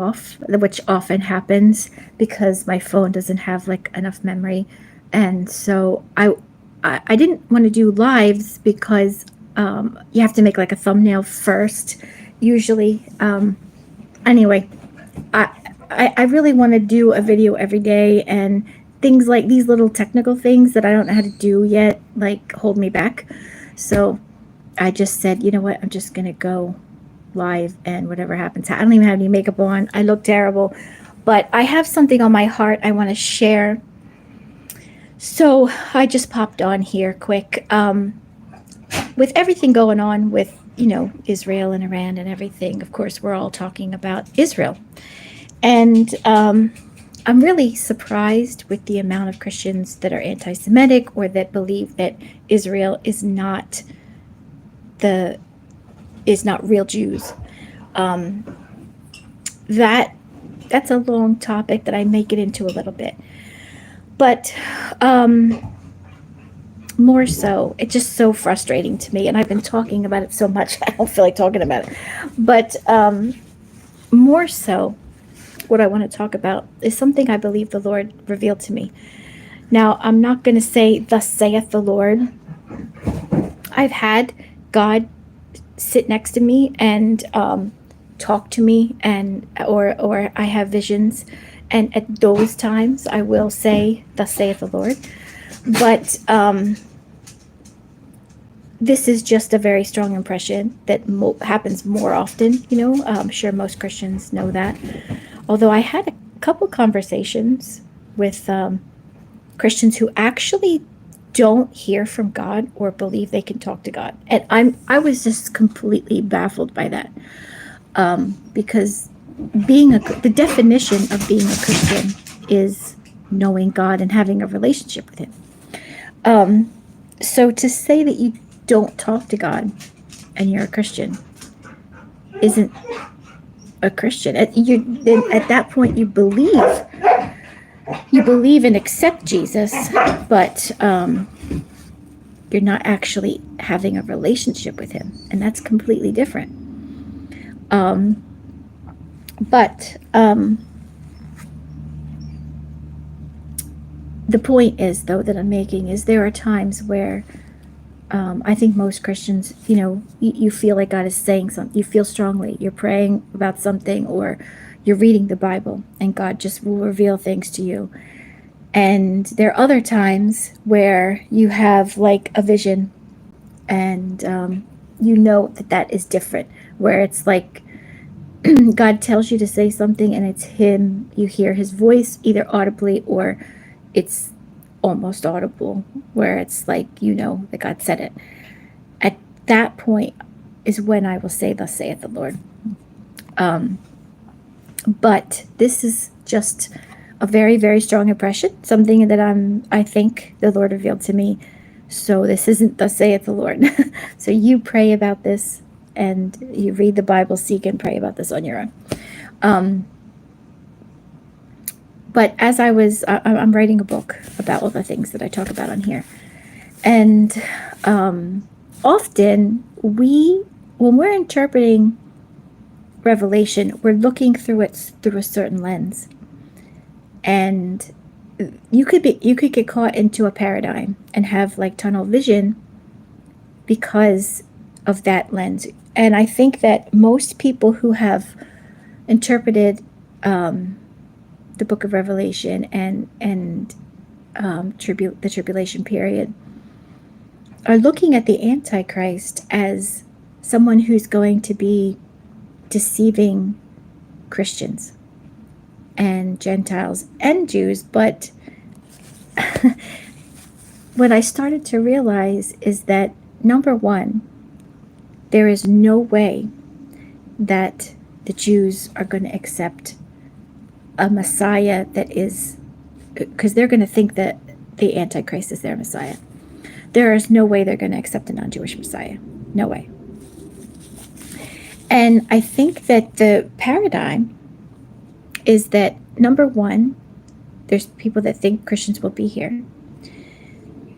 off, which often happens because my phone doesn't have like enough memory. And so I didn't want to do lives because you have to make like a thumbnail first, usually. Anyway, I, I really want to do a video every day, and things like these little technical things that I don't know how to do yet, like, hold me back. So I just said, you know what, I'm just going to go live, and whatever happens. I don't even have any makeup on. I look terrible. But I have something on my heart I want to share. So I just popped on here quick. With everything going on with, Israel and Iran and everything, of course, we're all talking about Israel. And I'm really surprised with the amount of Christians that are anti-Semitic or that believe that Israel the is not real Jews. Um, that that's a long topic that I may get into a little bit, but more so, it's just so frustrating to me, and I've been talking about it so much I don't feel like talking about it. But more so, what I want to talk about is something I believe the Lord revealed to me. Now, I'm not going to say, "Thus saith the Lord." I've had God sit next to me and talk to me, and or I have visions, and at those times I will say, "Thus saith the Lord." But this is just a very strong impression that happens more often. I'm sure most Christians know that. Although I had a couple conversations with Christians who actually don't hear from God or believe they can talk to God, and I was just completely baffled by that, because the definition of being a Christian is knowing God and having a relationship with Him. So to say that you don't talk to God and you're a Christian isn't a Christian. At that point, you believe and accept Jesus, but you're not actually having a relationship with Him, and that's completely different. But the point is, though, that I'm making is there are times where I think most Christians, you feel like God is saying something. You feel strongly. You're praying about something, or you're reading the Bible, and God just will reveal things to you. And there are other times where you have like a vision, and that is different, where it's like God tells you to say something, and it's Him. You hear His voice either audibly or it's almost audible, where it's like, that God said it. At that point is when I will say, "Thus saith the Lord." But this is just a very, very strong impression, something that I think the Lord revealed to me. So this isn't "Thus saith the Lord." So you pray about this, and you read the Bible, seek and pray about this on your own. But as I'm writing a book about all the things that I talk about on here. And often when we're interpreting Revelation, we're looking through it through a certain lens. And you could get caught into a paradigm and have like tunnel vision because of that lens. And I think that most people who have interpreted the book of Revelation and the tribulation period are looking at the Antichrist as someone who's going to be deceiving Christians and Gentiles and Jews. But what I started to realize is that, number one, there is no way that the Jews are going to accept a Messiah that is, because they're going to think that the Antichrist is their Messiah. There is no way they're going to accept a non-Jewish Messiah. No way. And I think that the paradigm is that, number one, there's people that think Christians will be here,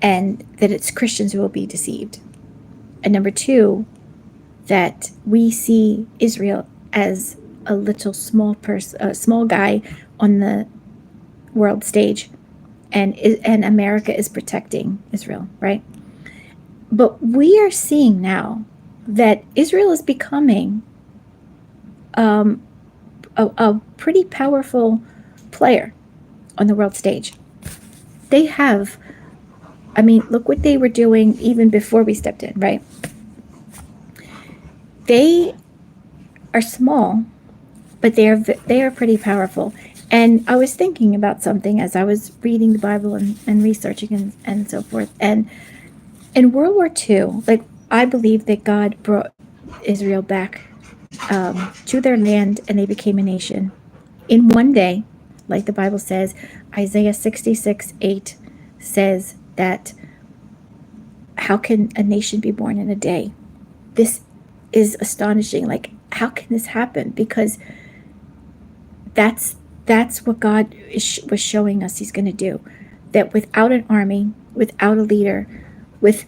and that it's Christians who will be deceived. And number two, that we see Israel as a little small person, a small guy on the world stage, and America is protecting Israel, right? But we are seeing now that Israel is becoming a pretty powerful player on the world stage. They have, I mean, look what they were doing even before we stepped in, right? They are small, but they are pretty powerful. And I was thinking about something as I was reading the Bible and researching and so forth. And in World War II, like, I believe that God brought Israel back to their land, and they became a nation in one day, like the Bible says. Isaiah 66:8 says that how can a nation be born in a day? This is astonishing. Like, how can this happen? Because that's what God was showing us He's going to do. That without an army, without a leader, with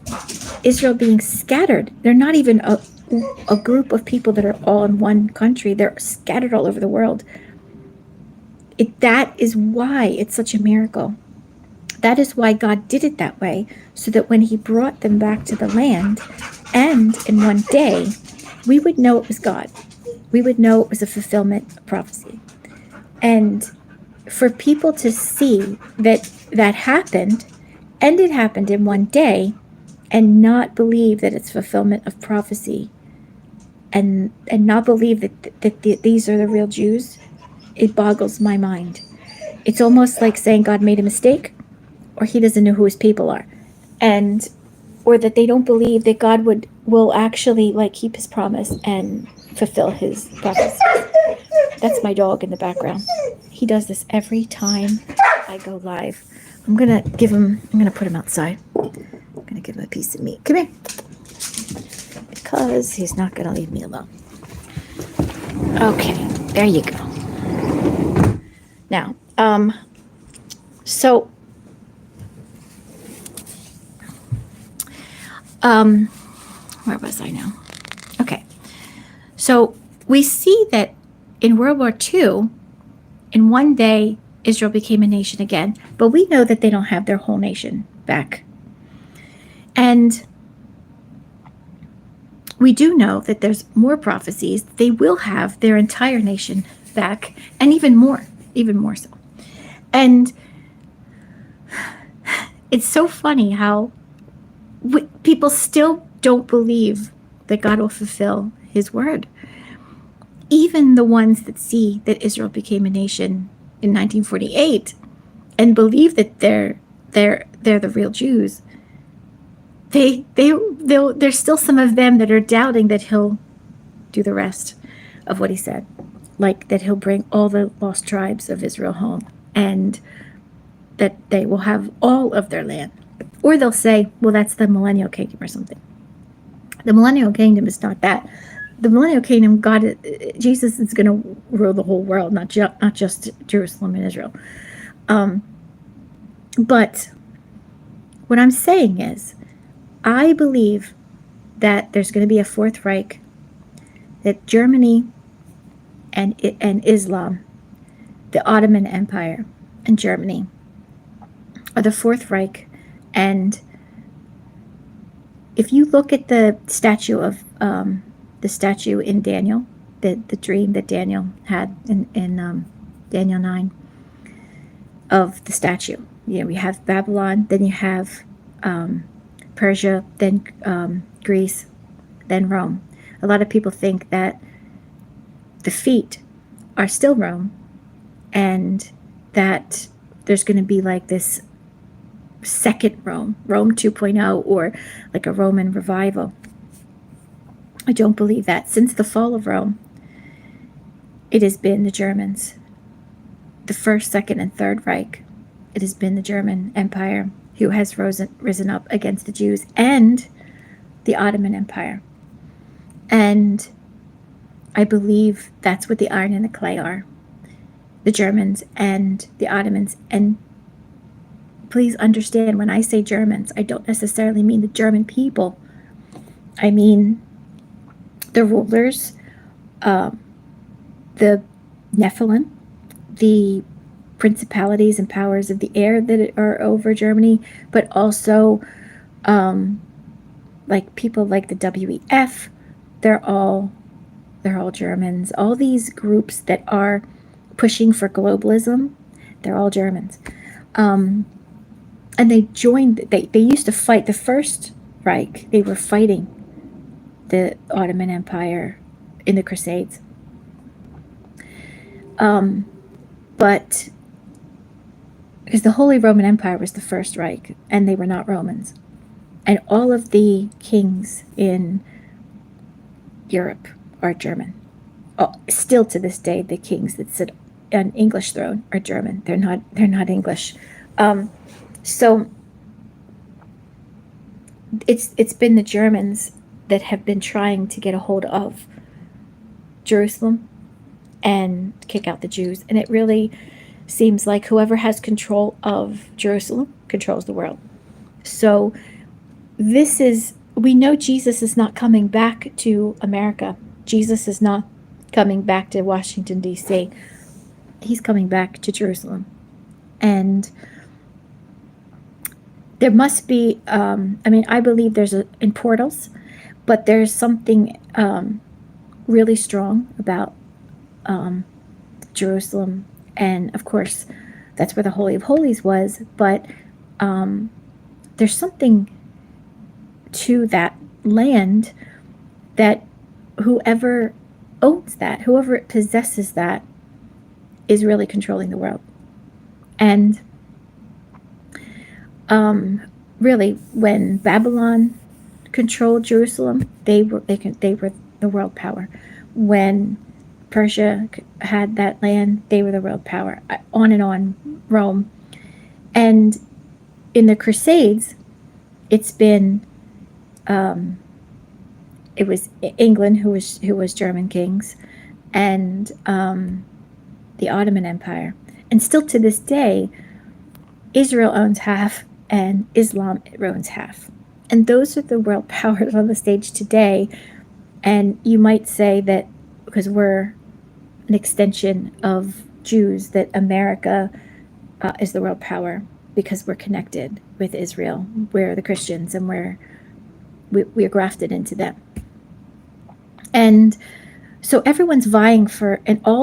Israel being scattered, they're not even a group of people that are all in one country. They're scattered all over the world. That is why it's such a miracle. That is why God did it that way, so that when He brought them back to the land, and in one day, we would know it was God. We would know it was a fulfillment of prophecy. And for people to see that that happened, and it happened in one day, and not believe that it's fulfillment of prophecy, and not believe that these are the real Jews, it boggles my mind. It's almost like saying God made a mistake, or He doesn't know who His people are, and or that they don't believe that God will actually like keep His promise and fulfill His prophecy. That's my dog in the background. He does this every time I go live. I'm gonna put him outside. I'm gonna give him a piece of meat. Come here. Because he's not gonna leave me alone. Okay, there you go. Now, so where was I now? Okay. So we see that in World War II, in one day, Israel became a nation again, but we know that they don't have their whole nation back. And we do know that there's more prophecies. They will have their entire nation back, and even more so. And it's so funny how people still don't believe that God will fulfill His word. Even the ones that see that Israel became a nation in 1948 and believe that they're the real Jews, there's still some of them that are doubting that He'll do the rest of what He said, like that He'll bring all the lost tribes of Israel home, and that they will have all of their land. Or they'll say, well, that's the millennial kingdom or something. The millennial kingdom is not that. The millennial kingdom, Jesus is going to rule the whole world, not just Jerusalem and Israel. But what I'm saying is, I believe that there's going to be a Fourth Reich, that Germany and Islam, the Ottoman Empire and Germany, are the Fourth Reich. And if you look at the statue in Daniel, the dream that Daniel had in Daniel 9, of the statue, we have Babylon, then you have Persia, then Greece, then Rome. A lot of people think that the feet are still Rome, and that there's going to be like this second Rome 2.0, or like a Roman revival. I don't believe that. Since the fall of Rome, it has been the Germans, the First, Second, and Third Reich. It has been the German Empire who has risen up against the Jews, and the Ottoman Empire. And I believe that's what the iron and the clay are, the Germans and the Ottomans. And please understand, when I say Germans, I don't necessarily mean the German people. I mean the rulers, the Nephilim, the principalities and powers of the air that are over Germany, but also like people like the WEF. They're all Germans. All these groups that are pushing for globalism, they're all Germans. And they joined. They used to fight the First Reich. They were fighting the Ottoman Empire in the Crusades. But because the Holy Roman Empire was the First Reich, and they were not Romans. And all of the kings in Europe are German. Oh, still to this day, the kings that sit on English throne are German. They're not English. So it's been the Germans that have been trying to get a hold of Jerusalem and kick out the Jews. And it really seems like whoever has control of Jerusalem controls the world. So we know Jesus is not coming back to America. Jesus is not coming back to Washington, D.C. He's coming back to Jerusalem. And there must be, I believe there's in portals, but there's something really strong about Jerusalem. And of course, that's where the Holy of Holies was. But there's something to that land that whoever owns that, whoever possesses that, is really controlling the world. And really, when Babylon controlled Jerusalem, they were the world power. When Persia had that land, they were the world power. On and on, Rome. And in the Crusades, it's been it was England who was German kings, and the Ottoman Empire. And still to this day, Israel owns half and Islam owns half. And those are the world powers on the stage today. And you might say that because we're an extension of Jews, that America is the world power because we're connected with Israel. We're the Christians, and we are grafted into them. And so everyone's vying for, in all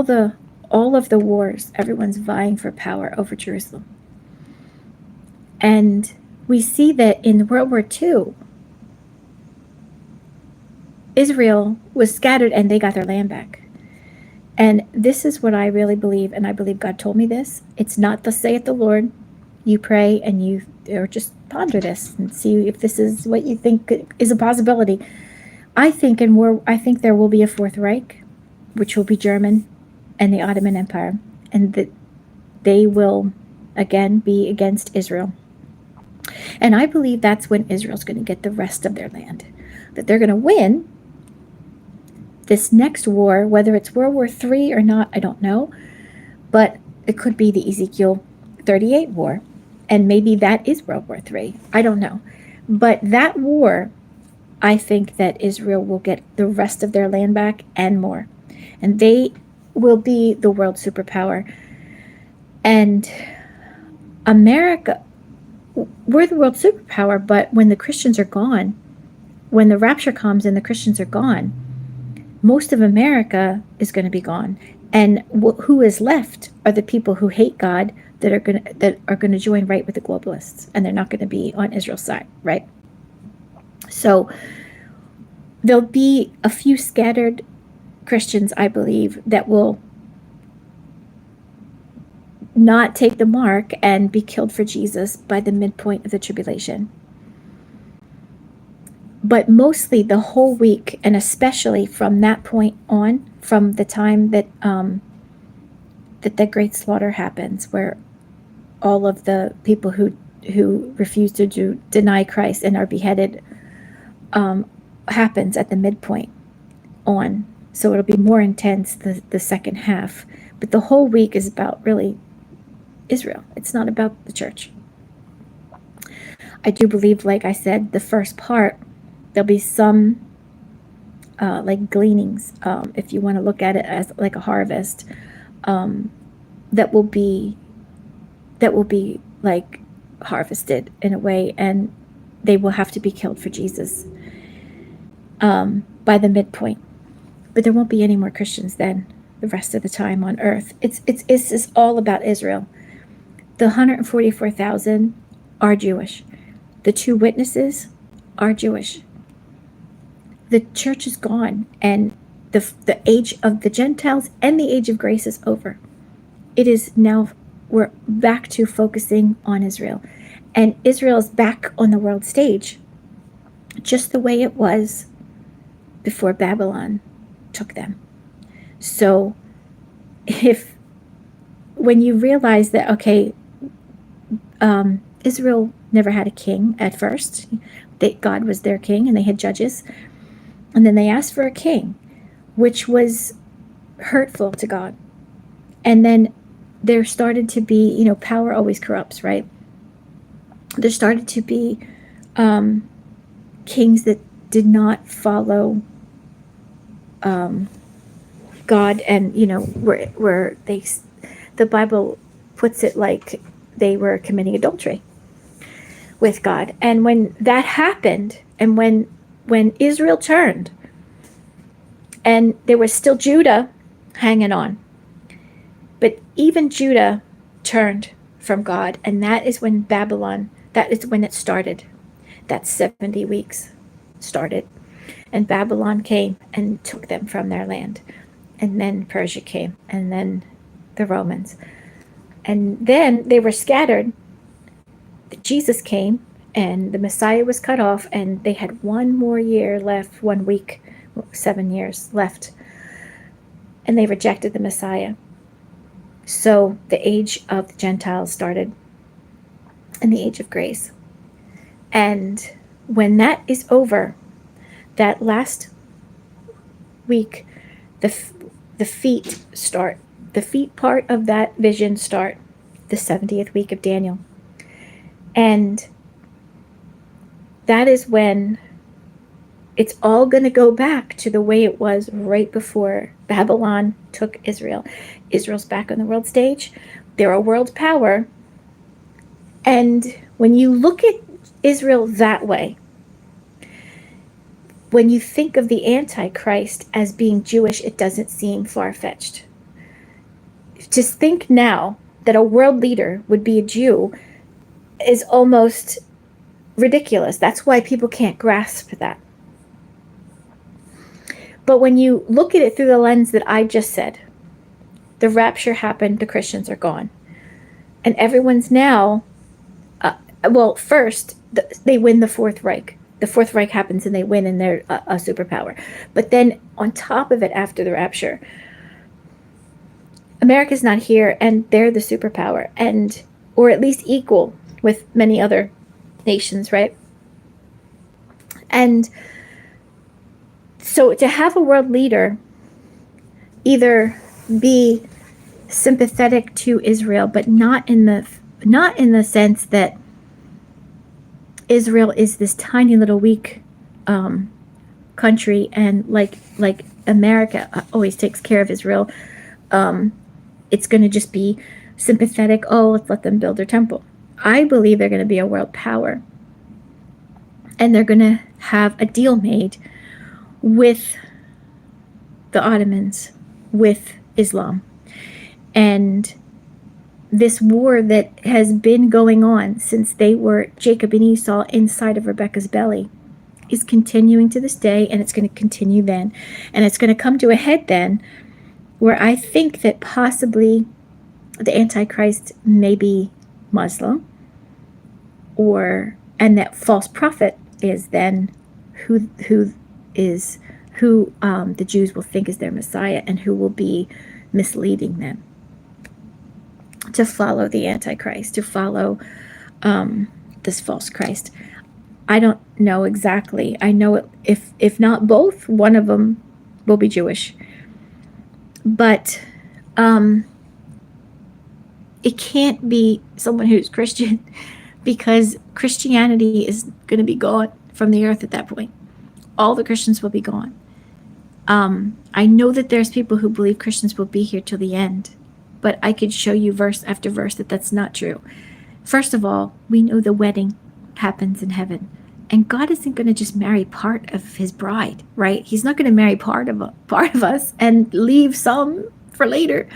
of the wars, everyone's vying for power over Jerusalem. And we see that in World War II, Israel was scattered and they got their land back. And this is what I really believe, and I believe God told me this. It's not thus saith the Lord. You pray and or just ponder this and see if this is what you think is a possibility. I think there will be a Fourth Reich, which will be German and the Ottoman Empire, and that they will again be against Israel. And I believe that's when Israel's going to get the rest of their land, that they're going to win this next war, whether it's World War III or not, I don't know, but it could be the Ezekiel 38 war, and maybe that is World War III. I don't know. But that war, I think that Israel will get the rest of their land back and more. And they will be the world superpower. And America, we're the world superpower, but when the Christians are gone, when the rapture comes and the Christians are gone, most of America is going to be gone. And who is left are the people who hate God that are going to join right with the globalists, and they're not going to be on Israel's side, right? So there'll be a few scattered Christians, I believe, that will not take the mark and be killed for Jesus by the midpoint of the tribulation. But mostly the whole week, and especially from that point on, from the time that the great slaughter happens, where all of the people who refuse to deny Christ and are beheaded happens at the midpoint on. So it'll be more intense the second half. But the whole week is about really Israel. It's not about the church. I do believe, like I said, the first part, there'll be some like gleanings, if you want to look at it as like a harvest, that will be like harvested in a way, and they will have to be killed for Jesus by the midpoint. But there won't be any more Christians then the rest of the time on earth. It's just all about Israel. The 144,000 are Jewish. The 2 witnesses are Jewish. The church is gone, and the age of the Gentiles and the age of grace is over. It is now, we're back to focusing on Israel. And Israel is back on the world stage, just the way it was before Babylon took them. So when you realize that, okay, Israel never had a king at first. God was their king, and they had judges. And then they asked for a king, which was hurtful to God. And then there started to be, power always corrupts, right? There started to be kings that did not follow God, and where the Bible puts it like they were committing adultery with God. And when that happened, and when Israel turned, and there was still Judah hanging on, but even Judah turned from God, and that is when it started. That 70 weeks started, and Babylon came and took them from their land, and then Persia came, and then the Romans, and then they were scattered. Jesus came, and the Messiah was cut off, and they had 1 more year left, 1 week, 7 years left, and they rejected the Messiah. So the age of the Gentiles started, and the age of grace. And when that is over, that last week, the feet start. The feet part of that vision start the 70th week of Daniel. And that is when it's all going to go back to the way it was right before Babylon took Israel. Israel's back on the world stage. They're a world power. And when you look at Israel that way, when you think of the Antichrist as being Jewish, it doesn't seem far-fetched. Just think now that a world leader would be a Jew is almost ridiculous. That's why people can't grasp that. But when you look at it through the lens that I just said, the rapture happened, the Christians are gone. And everyone's now, first, they win the Fourth Reich. The Fourth Reich happens and they win, and they're a superpower. But then on top of it, after the rapture, America's not here, and they're the superpower, or at least equal with many other nations, right? And so to have a world leader either be sympathetic to Israel, but not in the sense that Israel is this tiny little weak country, and like America always takes care of Israel, it's going to just be sympathetic. Oh, let's let them build their temple. I believe they're going to be a world power, and they're going to have a deal made with the Ottomans, with Islam. And this war that has been going on since they were Jacob and Esau inside of Rebekah's belly is continuing to this day, and it's going to continue then. And it's going to come to a head then, where I think that possibly the Antichrist may be Muslim, and that false prophet is then who the Jews will think is their Messiah, and who will be misleading them to follow the Antichrist, to follow this false Christ. I don't know exactly. I know if not both, one of them will be Jewish. But it can't be someone who's Christian, because Christianity is going to be gone from the earth at that point. All the Christians will be gone. I know that there's people who believe Christians will be here till the end, but I could show you verse after verse that that's not true. First of all, we know the wedding happens in heaven, and God isn't going to just marry part of his bride, right? He's not going to marry part of us and leave some for later.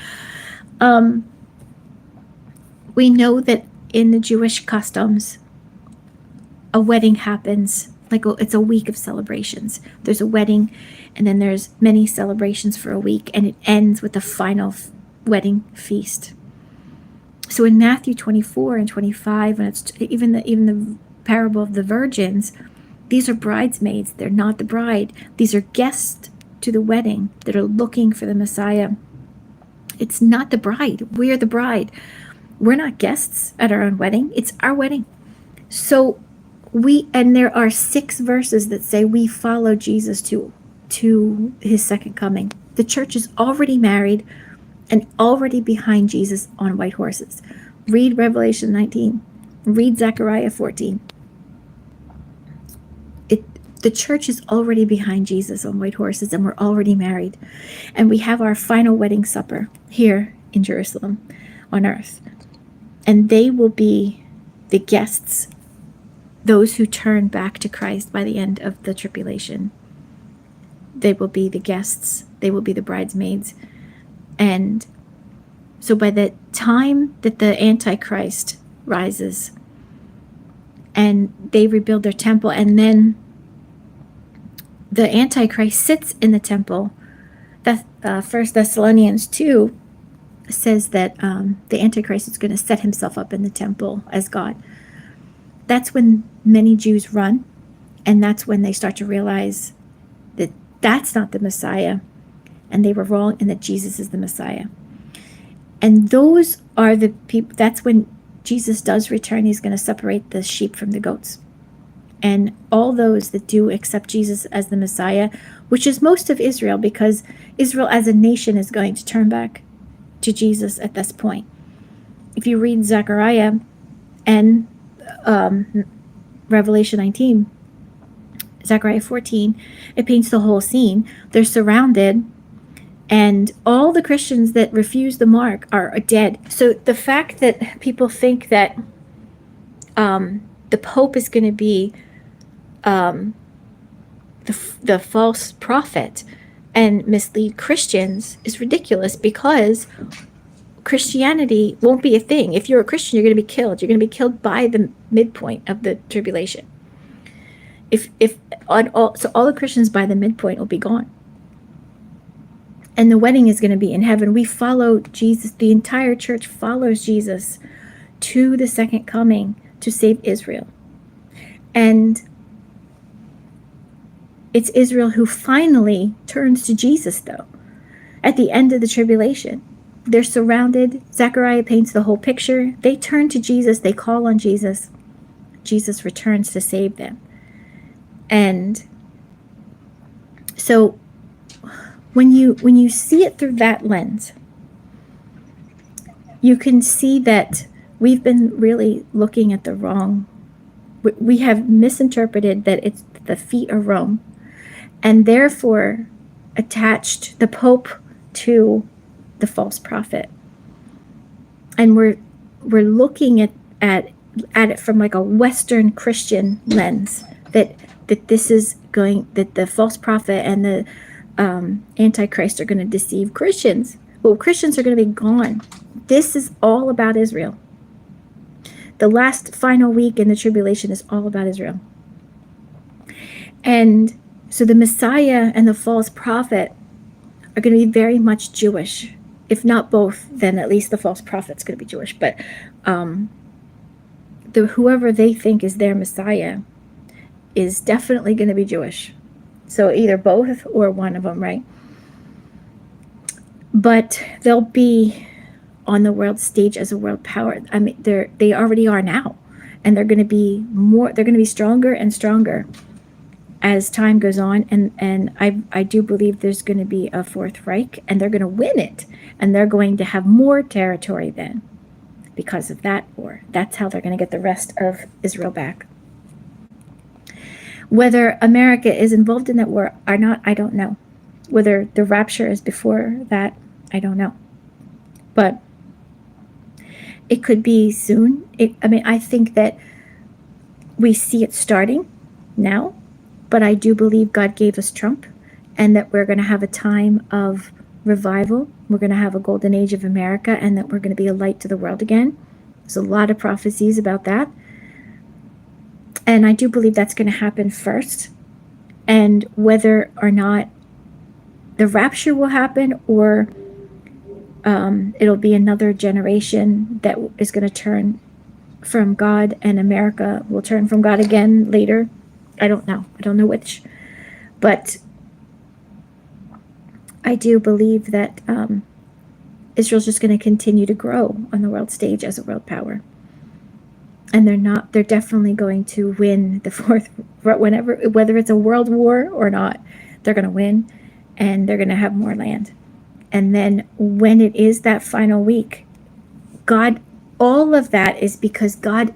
We know that in the Jewish customs, a wedding happens, like it's a week of celebrations. There's a wedding, and then there's many celebrations for a week, and it ends with the final wedding feast. So in Matthew 24 and 25, and it's even the parable of the virgins, these are bridesmaids. They're not the bride. These are guests to the wedding that are looking for the Messiah. It's not the bride. We're the bride. We're not guests at our own wedding. It's our wedding. So and there are 6 verses that say we follow Jesus to his second coming. The church is already married and already behind Jesus on white horses. Read Revelation 19. Read Zechariah 14. The church is already behind Jesus on white horses, and we're already married. And we have our final wedding supper here in Jerusalem on earth. And they will be the guests, those who turn back to Christ by the end of the tribulation. They will be the guests. They will be the bridesmaids. And so by the time that the Antichrist rises and they rebuild their temple, and then the Antichrist sits in the temple, that 1 Thessalonians 2 says that the Antichrist is going to set himself up in the temple as God. That's when many Jews run, and that's when they start to realize that that's not the Messiah, and they were wrong, and that Jesus is the Messiah. And those are the people. That's when Jesus does return. He's going to separate the sheep from the goats. And all those that do accept Jesus as the Messiah, which is most of Israel, because Israel as a nation is going to turn back to Jesus at this point. If you read Zechariah and Revelation 19, Zechariah 14, it paints the whole scene. They're surrounded, and all the Christians that refuse the mark are dead. So the fact that people think that the Pope is going to be the false prophet and mislead Christians is ridiculous, because Christianity won't be a thing. If you're a Christian, you're going to be killed. You're going to be killed by the midpoint of the tribulation. So all the Christians by the midpoint will be gone. And the wedding is going to be in heaven. We follow Jesus. The entire church follows Jesus to the second coming to save Israel. And it's Israel who finally turns to Jesus, though, at the end of the tribulation. They're surrounded. Zechariah paints the whole picture. They turn to Jesus. They call on Jesus. Jesus returns to save them. And so when you see it through that lens, you can see that we've been really looking at the wrong. We have misinterpreted that it's the feet of Rome, and therefore attached the Pope to the false prophet. And we're looking at it from like a Western Christian lens, that this is going, that the false prophet and the Antichrist are going to deceive Christians. Well, Christians are going to be gone. This is all about Israel. The last final week in the tribulation is all about Israel. And so the Messiah and the false prophet are going to be very much Jewish. If not both, then at least the false prophet's going to be Jewish. But whoever they think is their Messiah is definitely going to be Jewish. So either both or one of them, right? But they'll be on the world stage as a world power. I mean, they already are now, and they're going to be more. They're going to be stronger and stronger as time goes on. And I do believe there's going to be a Fourth Reich, and they're going to win it, and they're going to have more territory then because of that war. That's how they're going to get the rest of Israel back. Whether America is involved in that war or not, I don't know. Whether the rapture is before that, I don't know. But it could be soon. I think that we see it starting now, but I do believe God gave us Trump, and that we're going to have a time of revival. We're going to have a golden age of America, and that we're going to be a light to the world again. There's a lot of prophecies about that. And I do believe that's going to happen first. And whether or not the rapture will happen, or it'll be another generation that is going to turn from God, and America will turn from God again later. I don't know. I don't know which. But I do believe that Israel's just going to continue to grow on the world stage as a world power. And they're definitely going to win the fourth, whether it's a world war or not, they're going to win, and they're going to have more land. And then when it is that final week, all of that is because God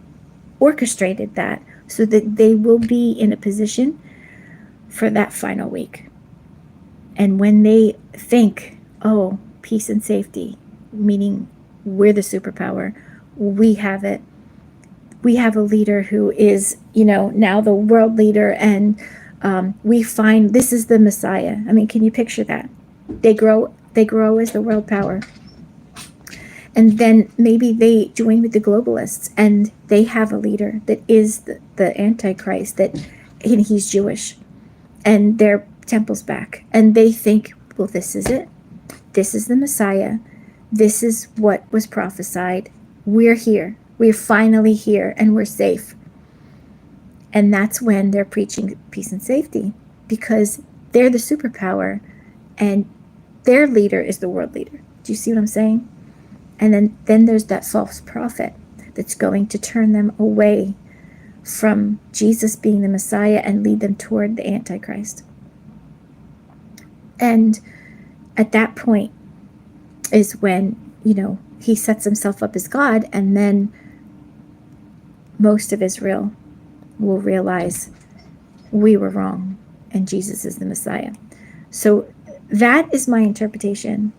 orchestrated that so that they will be in a position for that final week. And when they think, oh, peace and safety, meaning we're the superpower, we have it. We have a leader who is, now the world leader, and we find this is the Messiah. I mean, can you picture that? They grow as the world power. And then maybe they join with the globalists, and they have a leader that is the Antichrist, and he's Jewish, and their temple's back. And they think, well, this is it. This is the Messiah. This is what was prophesied. We're here. We're finally here, and we're safe. And that's when they're preaching peace and safety, because they're the superpower, and their leader is the world leader. Do you see what I'm saying? And then there's that false prophet that's going to turn them away from Jesus being the Messiah and lead them toward the Antichrist. And at that point is when, he sets himself up as God, and then most of Israel will realize we were wrong and Jesus is the Messiah. So that is my interpretation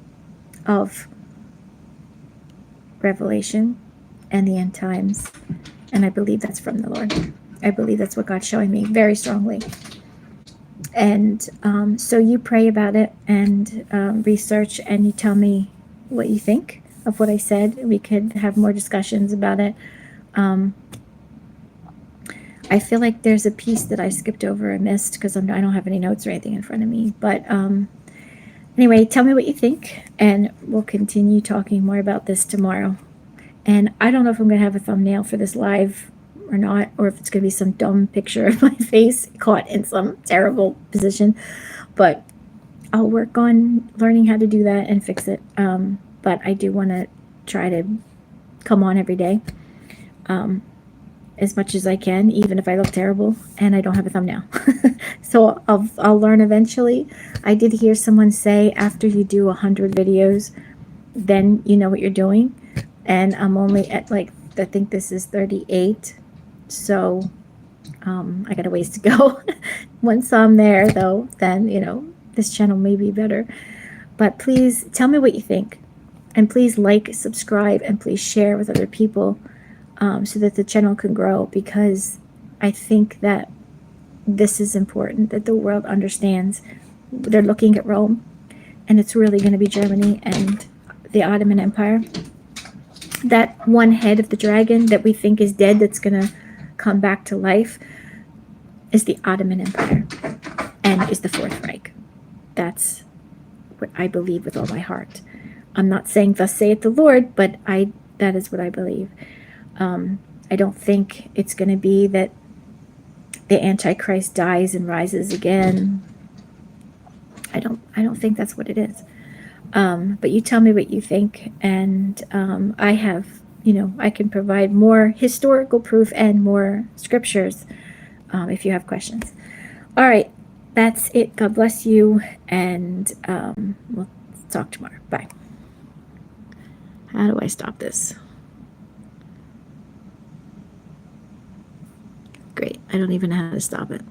of Revelation and the end times. And I believe that's from the Lord. I believe that's what God's showing me very strongly. And so you pray about it and research, and you tell me what you think of what I said. We could have more discussions about it. I feel like there's a piece that I skipped over or missed because I don't have any notes or anything in front of me. But anyway, tell me what you think, and we'll continue talking more about this tomorrow. And I don't know if I'm going to have a thumbnail for this live or not, or if it's going to be some dumb picture of my face caught in some terrible position. But I'll work on learning how to do that and fix it. But I do want to try to come on every day. As much as I can, even if I look terrible and I don't have a thumbnail. So I'll learn eventually. I did hear someone say after you do 100 videos, then you know what you're doing. And I'm only at I think this is 38. So I got a ways to go. Once I'm there though, then, this channel may be better. But please tell me what you think. And please subscribe, and please share with other people. So that the channel can grow, because I think that this is important, that the world understands. They're looking at Rome, and it's really going to be Germany and the Ottoman Empire. That one head of the dragon that we think is dead, that's going to come back to life, is the Ottoman Empire, and is the Fourth Reich. That's what I believe with all my heart. I'm not saying thus saith the Lord, but that is what I believe. I don't think it's going to be that the Antichrist dies and rises again. I don't think that's what it is. But you tell me what you think, and I have, I can provide more historical proof and more scriptures if you have questions. All right, that's it. God bless you, and we'll talk tomorrow. Bye. How do I stop this? Great. I don't even know how to stop it.